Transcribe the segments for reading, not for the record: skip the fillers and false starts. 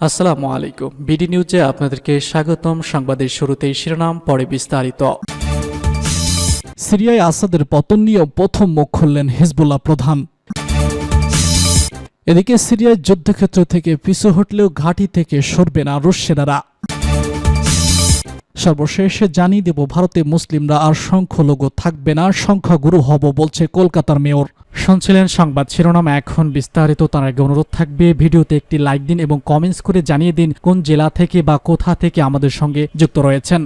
আসসালামু আলাইকুম। বিডি নিউজে আপনাদেরকে স্বাগতম। সংবাদের শুরুতেই শিরোনাম, পরে বিস্তারিত। সিরিয়ায় আসাদের পতন নিয়ে প্রথম মুখ খুললেন হিজবুল্লাহ প্রধান। এদিকে সিরিয়ায় যুদ্ধক্ষেত্র থেকে পিছু হটলেও ঘাঁটি থেকে সরবে না রুশ সেনারা। সর্বশেষে জানিয়ে দেব, ভারতে মুসলিমরা আর সংখ্যালঘু থাকবে না, সংখ্যাগুরু হব বলছে কলকাতার মেয়র। শুনছিলেন সংবাদ শিরোনাম, এখন বিস্তারিত। তার আগে অনুরোধ থাকবে, ভিডিওতে একটি লাইক দিন এবং কমেন্টস করে জানিয়ে দিন কোন জেলা থেকে বা কোথা থেকে আমাদের সঙ্গে যুক্ত রয়েছেন।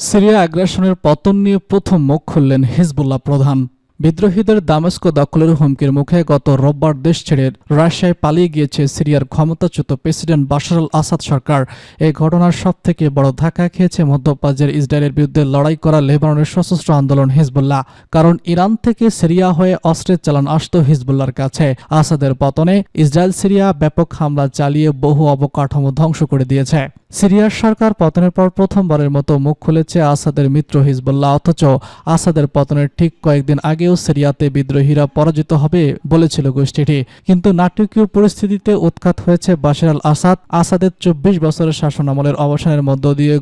সিরিয়া আগ্রাসনের পতন নিয়ে প্রথম মুখ খুললেন হিজবুল্লাহ প্রধান। বিদ্রোহীদের দামেস্ক দখলের হুমকির মুখে গত রোববার দেশ ছেড়ে রাশিয়ায় পালিয়ে গিয়েছে সিরিয়ার ক্ষমতাচ্যুত প্রেসিডেন্ট বাশার আল আসাদ সরকার। এই ঘটনার সবথেকে বড় ধাক্কা খেয়েছে মধ্যপ্রাচ্যের ইসরায়েলের বিরুদ্ধে লড়াই করা লেবাননের সশস্ত্র আন্দোলন হিজবুল্লাহ। কারণ ইরান থেকে সিরিয়া হয়ে অস্ত্রের চালান আসত হিজবুল্লাহর কাছে। আসাদের পতনে ইসরায়েল সিরিয়া ব্যাপক হামলা চালিয়ে বহু অবকাঠামো ধ্বংস করে দিয়েছে। সিরিয়ার সরকার পতনের পর প্রথমবারের মতো মুখ খুলেছে আসাদের মিত্র হিজবুল্লাহ। অথচ আসাদের পতনের ঠিক কয়েকদিন আগেও সিরিয়াতে বিদ্রোহীরা পরাজিত হবে বলেছিল গোষ্ঠীটি। কিন্তু নাটকীয় পরিস্থিতিতে উৎখাত হয়েছে বাশার আল আসাদ। আসাদের 24 বছরের শাসনামলের অবসানের মধ্য দিয়ে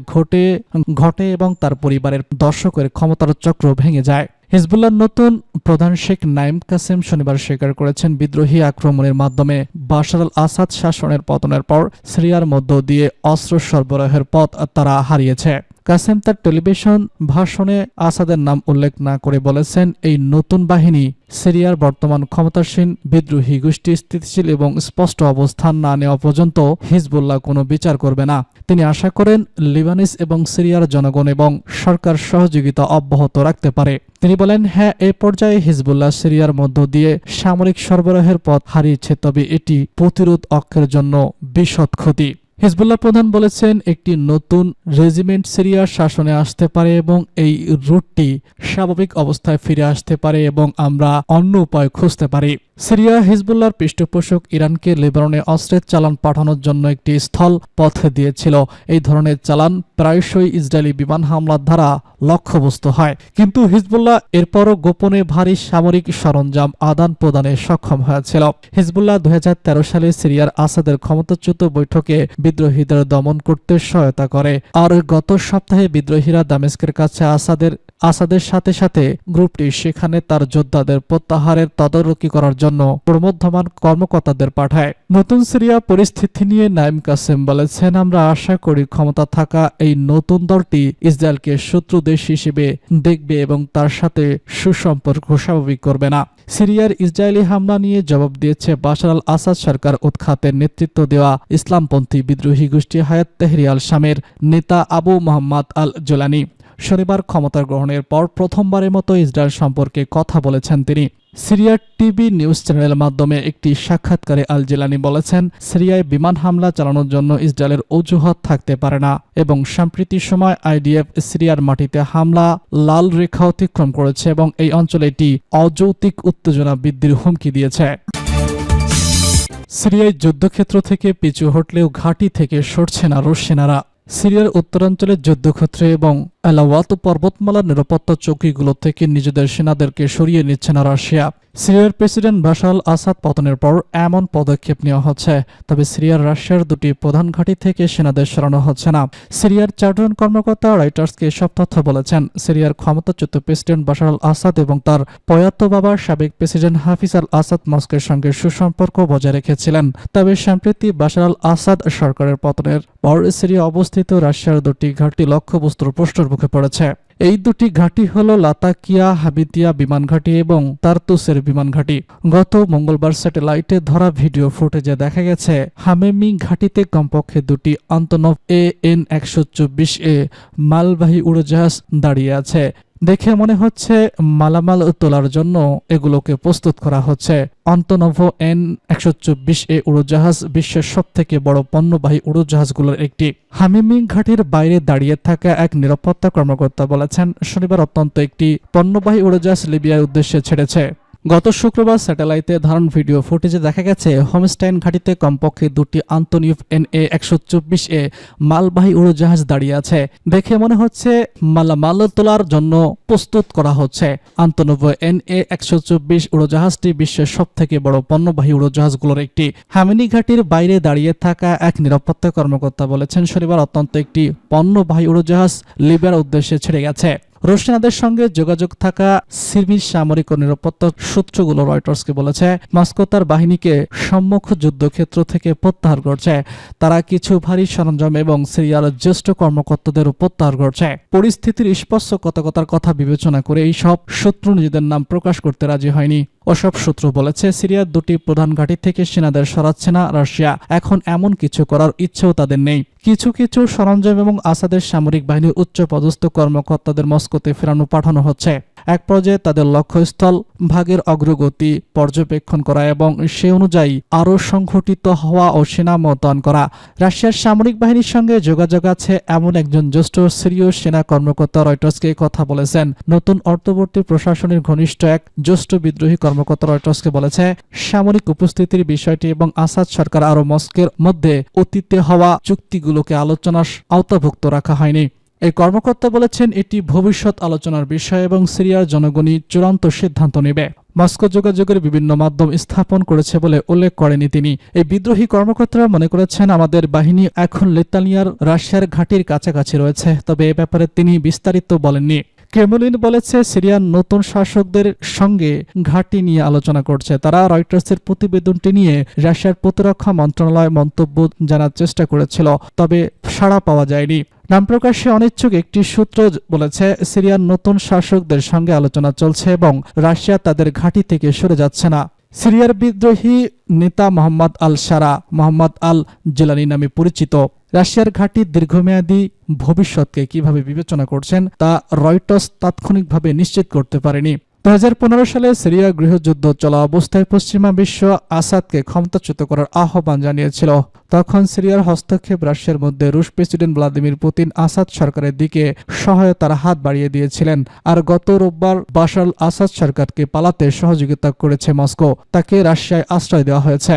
ঘটে এবং তার পরিবারের দর্শকের ক্ষমতার চক্র ভেঙে যায়। হিজবুল্লাহর নতুন প্রধান শেখ নাইম কাসেম শনিবার স্বীকার করেছেন, বিদ্রোহী আক্রমণের মাধ্যমে বাশার আল আসাদ শাসনের পতনের পর সিরিয়ার মধ্য দিয়ে অস্ত্র সরবরাহের পথ তারা হারিয়েছে। কাসেম তার টেলিভিশন ভাষণে আসাদের নাম উল্লেখ না করে বলেছেন, এই নতুন বাহিনী সিরিয়ার বর্তমান ক্ষমতাসীন বিদ্রোহী গোষ্ঠী স্থিতিশীল এবং স্পষ্ট অবস্থান না নেওয়া পর্যন্ত হিজবুল্লাহ কোনো বিচার করবে না। তিনি আশা করেন লিবানিস এবং সিরিয়ার জনগণ এবং সরকার সহযোগিতা অব্যাহত রাখতে পারে। তিনি বলেন, হ্যাঁ, এই পর্যায়ে হিজবুল্লাহ সিরিয়ার মধ্য দিয়ে সামরিক সরবরাহের পথ হারিয়েছে, তবে এটি প্রতিরোধ অক্ষের জন্য বিশদ ক্ষতি। হিজবুল্লাহ প্রধান বলেছেন, একটি নতুন রেজিমেন্ট সিরিয়ার শাসনে আসতে পারে এবং এই রুটটি স্বাভাবিক অবস্থায় ফিরে আসতে পারে এবং আমরা অন্য উপায় খুঁজতে পারি। সিরিয়া হিজবুল্লাহর পৃষ্ঠপোষক ইরানকে লেবাননে অস্ত্রের চালান পাঠানোর জন্য একটি স্থল পথ দিয়েছিল। এই ধরনের চালান প্রায়শই ইসরায়েলি বিমান হামলার দ্বারা লক্ষ্যবস্তু হয়। কিন্তু হিজবুল্লাহ এরপরও গোপনে ভারী সামরিক সরঞ্জাম আদান প্রদানে সক্ষম হয়েছিল। হিজবুল্লাহ 2013 সালে সিরিয়ার আসাদের ক্ষমতাচ্যুত বৈঠকে বিদ্রোহীদের দমন করতে সহায়তা করে। আর গত সপ্তাহে বিদ্রোহীরা দামেস্কের কাছে আসাদের সাথে সাথে গ্রুপটি সেখানে তার যোদ্ধাদের প্রত্যাহারের তদারকি করার জন্য ক্রমবর্ধমান কর্মকর্তাদের পাঠায়। নতুন সিরিয়া পরিস্থিতি নিয়ে নাইম কাসেম বলেছেন, আমরা আশা করি ক্ষমতা থাকা এই নতুন দলটি ইসরায়েলকে শত্রু দেশ হিসেবে দেখবে এবং তার সাথে সুসম্পর্ক স্বাভাবিক করবে না। সিরিয়ার ইসরায়েলি হামলা নিয়ে জবাব দিয়েছে বাশার আল আসাদ সরকার উৎখাতের নেতৃত্ব দেওয়া ইসলামপন্থী বিদ্রোহী গোষ্ঠী হায়াত তেহরি আল শামের নেতা আবু মোহাম্মদ আল জোলানি। শনিবার ক্ষমতা গ্রহণের পর প্রথমবারের মতো ইসরায়েল সম্পর্কে কথা বলেছেন তিনি। সিরিয়ার টিভি নিউজ চ্যানেলের মাধ্যমে একটি সাক্ষাৎকারে আল জেলানি বলেছেন, সিরিয়ায় বিমান হামলা চালানোর জন্য ইসরায়েলের অজুহাত থাকতে পারে না এবং সাম্প্রতি সময় আইডিএফ সিরিয়ার মাটিতে হামলা লাল রেখা অতিক্রম করেছে এবং এই অঞ্চলে একটি অযৌক্তিক উত্তেজনা বৃদ্ধির হুমকি দিয়েছে। সিরিয়ায় যুদ্ধক্ষেত্র থেকে পিছু হটলেও ঘাঁটি থেকে সরছে না রুশ সেনারা। সিরিয়ার উত্তরাঞ্চলের যুদ্ধক্ষেত্রে এবং আলাওয়াত পর্বতমালার নিরাপত্তা চৌকিগুলো থেকে নিজেদের সেনাদেরকে সরিয়ে নিচ্ছে না রাশিয়া। সিরিয়ার প্রেসিডেন্ট বাশার আল আসাদ পতনের পর এমন পদক্ষেপ নেওয়া হচ্ছে, তবে সিরিয়ার রাশিয়ার দুটি প্রধান ঘাঁটি থেকে সেনাদের সরানো হচ্ছে না। সিরিয়ার 4 জন কর্মকর্তা রয়টার্সকে এসব তথ্য বলেছেন। সিরিয়ার ক্ষমতাচ্যুত প্রেসিডেন্ট বাশার আল আসাদ এবং তার প্রয়াত বাবা সাবেক প্রেসিডেন্ট হাফিজ আল আসাদ মস্কোর সঙ্গে সুসম্পর্ক বজায় রেখেছিলেন। তবে সম্প্রতি বাশার আল আসাদ সরকারের পতনের পর সিরিয়া অবস্থিত রাশিয়ার দুটি ঘাঁটি লক্ষ্যবস্তুর প্রশ্নের মুখে পড়েছে। এই দুটি ঘাঁটি হল লাতাকিয়া হাবিতিয়া বিমান ঘাঁটি এবং তারতুসের বিমান ঘাঁটি। গত মঙ্গলবার স্যাটেলাইটে ধরা ভিডিও ফুটেজে দেখা গেছে, হামেমি ঘাঁটিতে কমপক্ষে দুটি আন্তনভ AN-124A মালবাহী উড়োজাহাজ দাঁড়িয়ে আছে। দেখে মনে হচ্ছে মালামাল তোলার জন্য এগুলোকে প্রস্তুত করা হচ্ছে। অন্তনভ N-124A উড়োজাহাজ বিশ্বের সবথেকে বড় পণ্যবাহী উড়োজাহাজগুলোর একটি। হামিমি ঘাঁটির বাইরে দাঁড়িয়ে থাকা এক নিরাপত্তা কর্মকর্তা বলেছেন, শনিবার অত্যন্ত একটি পণ্যবাহী উড়োজাহাজ লিবিয়ার উদ্দেশ্যে ছেড়েছে। গত শুক্রবার স্যাটেলাইটে ধারণ ভিডিও ফুটেজে দেখা গেছে হোমস্টাইন ঘাঁটিতে কমপক্ষে 2টি আন্তনিউফ NA-124A মালবাহী উড়োজাহাজ দাঁড়িয়ে আছে। দেখে মনে হচ্ছে মালামাল তোলার জন্য প্রস্তুত করা হচ্ছে। আন্তনভ NA-124 উড়োজাহাজটি বিশ্বের সবথেকে বড় পণ্যবাহী উড়োজাহাজগুলোর একটি। হামিনি ঘাঁটির বাইরে দাঁড়িয়ে থাকা এক নিরাপত্তা কর্মকর্তা বলেছেন, শনিবার অত্যন্ত একটি পণ্যবাহী উড়োজাহাজ লিবিয়ার উদ্দেশ্যে ছেড়ে গেছে। রোশনাদের সঙ্গে যোগাযোগ থাকা সিরিয়ার সামরিক ও নিরাপত্তা সূত্রগুলো রয়টার্সকে বলেছে, মস্কো তার বাহিনীকে সম্মুখ যুদ্ধক্ষেত্র থেকে প্রত্যাহার করছে। তারা কিছু ভারী সরঞ্জাম এবং সিরিয়ার জ্যেষ্ঠ কর্মকর্তাদের প্রত্যাহার করছে। পরিস্থিতির স্পর্শকাতরতার কথা বিবেচনা করে এই সব সূত্র নিজেদের নাম প্রকাশ করতে রাজি হয়নি। ওসব সূত্র বলেছে, সিরিয়ার 2টি প্রধান ঘাঁটি থেকে সেনাদের সরাচ্ছে না রাশিয়া। এখন এমন কিছু করার ইচ্ছেও তাদের নেই। কিছু কিছু সরঞ্জাম এবং আসাদের সামরিক বাহিনীর উচ্চপদস্থ কর্মকর্তাদের মস্কোতে ফেরানো পাঠানো হচ্ছে। এক পর্যায়ে তাদের লক্ষ্যস্থল ভাগের অগ্রগতি পর্যবেক্ষণ করা এবং সে অনুযায়ী আরও সংগঠিত হওয়া ও সেনা মোতায়েন করা। রাশিয়ার সামরিক বাহিনীর সঙ্গে যোগাযোগ আছে এমন একজন জ্যেষ্ঠ সিরীয় সেনা কর্মকর্তা রয়টার্সকে কথা বলেছেন। নতুন অন্তর্বর্তী প্রশাসনের ঘনিষ্ঠ এক জ্যেষ্ঠ বিদ্রোহী কর্মকর্তা রয়টার্সকে বলেছে, সামরিক উপস্থিতির বিষয়টি এবং আসাদ সরকার আরও মস্কোর মধ্যে অতীতে হওয়া চুক্তিগুলোকে আলোচনার আওতাভুক্ত রাখা হয়নি। এই কর্মকর্তা বলেছেন, এটি ভবিষ্যৎ আলোচনার বিষয় এবং সিরিয়ার জনগণই চূড়ান্ত সিদ্ধান্ত নেবে। মস্কো যোগাযোগের বিভিন্ন মাধ্যম স্থাপন করেছে বলে উল্লেখ করেনি তিনি। এই বিদ্রোহী কর্মকর্তারা মনে করেছেন, আমাদের বাহিনী এখন লিতানিয়ার রাশিয়ার ঘাঁটির কাছাকাছি রয়েছে, তবে এ ব্যাপারে তিনি বিস্তারিত বলেননি। ক্রেমলিন বলেছে, সিরিয়ার নতুন শাসকদের সঙ্গে ঘাঁটি নিয়ে আলোচনা করছে। তারা রয়টার্সের প্রতিবেদনটি নিয়ে রাশিয়ার প্রতিরক্ষা মন্ত্রণালয় মন্তব্য জানার চেষ্টা করেছিল, তবে সাড়া পাওয়া যায়নি। নাম প্রকাশে অনিচ্ছুক একটি সূত্র বলেছে, সিরিয়ার নতুন শাসকদের সঙ্গে আলোচনা চলছে এবং রাশিয়া তাদের ঘাঁটি থেকে সরে যাচ্ছে না। সিরিয়ার বিদ্রোহী নেতা মোহাম্মদ মোহাম্মদ আল জিলানি নামে পরিচিত রাশিয়ার ঘাঁটির দীর্ঘমেয়াদী ভবিষ্যৎকে কিভাবে বিবেচনা করছেন তা রয়টার্স তাৎক্ষণিকভাবে নিশ্চিত করতে পারেনি। 2015 সালে সিরিয়া গৃহযুদ্ধ চলা অবস্থায় পশ্চিমা বিশ্ব আসাদকে ক্ষমতাচ্যুত করার আহ্বান জানিয়েছিল। তখন সিরিয়ার হস্তক্ষেপ রাশিয়ার মধ্যে রুশ প্রেসিডেন্ট ভ্লাদিমির পুতিন আসাদ সরকারের দিকে সহায়তার হাত বাড়িয়ে দিয়েছিলেন। আর গত রোববার বাশার আল আসাদ সরকারকে পালাতে সহযোগিতা করেছে মস্কো। তাকে রাশিয়ায় আশ্রয় দেওয়া হয়েছে।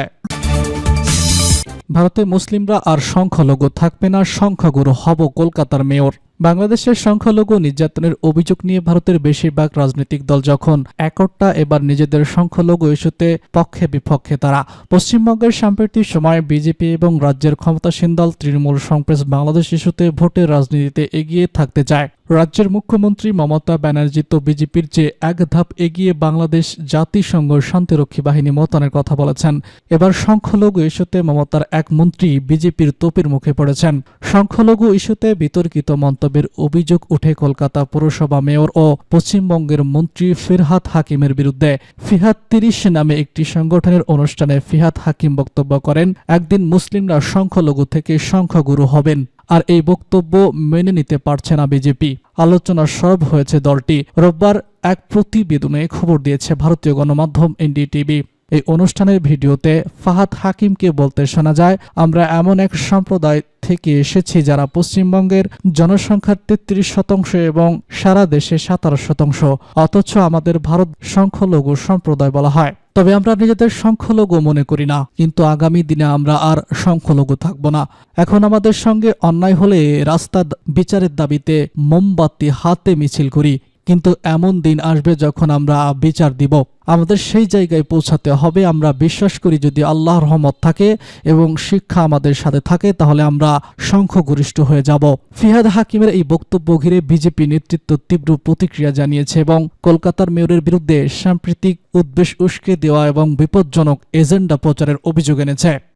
ভারতে মুসলিমরা আর সংখ্যালঘু থাকবে না, সংখ্যাগুরু হব কলকাতার মেয়র। বাংলাদেশের সংখ্যালঘু নির্যাতনের অভিযোগ নিয়ে ভারতের বেশিরভাগ রাজনৈতিক দল যখন একট্টা, এবার নিজেদের সংখ্যালঘু ইস্যুতে পক্ষে বিপক্ষে তারা। পশ্চিমবঙ্গের সাম্প্রতিক সময়ে বিজেপি এবং রাজ্যের ক্ষমতাসীন দল তৃণমূল কংগ্রেস বাংলাদেশ ইস্যুতে ভোটের রাজনীতিতে এগিয়ে থাকতে চায়। রাজ্যের মুখ্যমন্ত্রী মমতা ব্যানার্জি তো বিজেপির চেয়ে এক ধাপ এগিয়ে বাংলাদেশ জাতিসংঘ শান্তিরক্ষী বাহিনী মোতায়েনের কথা বলেছেন। এবার সংখ্যালঘু ইস্যুতে মমতার এক মন্ত্রী বিজেপির তোপের মুখে পড়েছেন। সংখ্যালঘু ইস্যুতে বিতর্কিত মন্তব্যের অভিযোগ উঠে কলকাতা পৌরসভা মেয়র ও পশ্চিমবঙ্গের মন্ত্রী ফিরহাদ হাকিমের বিরুদ্ধে। ফিহাদ 30 নামে একটি সংগঠনের অনুষ্ঠানে ফিহাদ হাকিম বক্তব্য করেন, একদিন মুসলিমরা সংখ্যালঘু থেকে সংখ্যাগুরু হবেন। আর এই বক্তব্য মেনে নিতে পারছে না বিজেপি। আলোচনার সরব হয়েছে দলটি। রোববার এক প্রতিবেদনে খবর দিয়েছে ভারতীয় গণমাধ্যম NDTV। এই অনুষ্ঠানের ভিডিওতে ফাহাদ হাকিমকে বলতে শোনা যায়, আমরা এমন এক সম্প্রদায় থেকে এসেছি যারা পশ্চিমবঙ্গের জনসংখ্যার 33% এবং সারা দেশে 17%, অথচ আমাদের ভারত সংখ্যালঘু সম্প্রদায় বলা হয়। তবে আমরা নিজেদের সংখ্যালঘু মনে করি না, কিন্তু আগামী দিনে আমরা আর সংখ্যালঘু থাকব না। এখন আমাদের সঙ্গে অন্যায় হলে রাস্তা বিচারের দাবিতে মোমবাতি হাতে মিছিল করি, কিন্তু এমন দিন আসবে যখন আমরা বিচার দিব। আমাদের সেই জায়গায় পৌঁছাতে হবে। আমরা বিশ্বাস করি যদি আল্লাহর রহমত থাকে এবং শিক্ষা আমাদের সাথে থাকে তাহলে আমরা সংখ্যাগরিষ্ঠ হয়ে যাব। ফিহাদ হাকিমের এই বক্তব্য ঘিরে বিজেপি নেতৃত্ব তীব্র প্রতিক্রিয়া জানিয়েছে এবং কলকাতার মেয়রের বিরুদ্ধে সাম্প্রতিক উদ্বেগ উস্কে দেওয়া এবং বিপজ্জনক এজেন্ডা প্রচারের অভিযোগ এনেছে।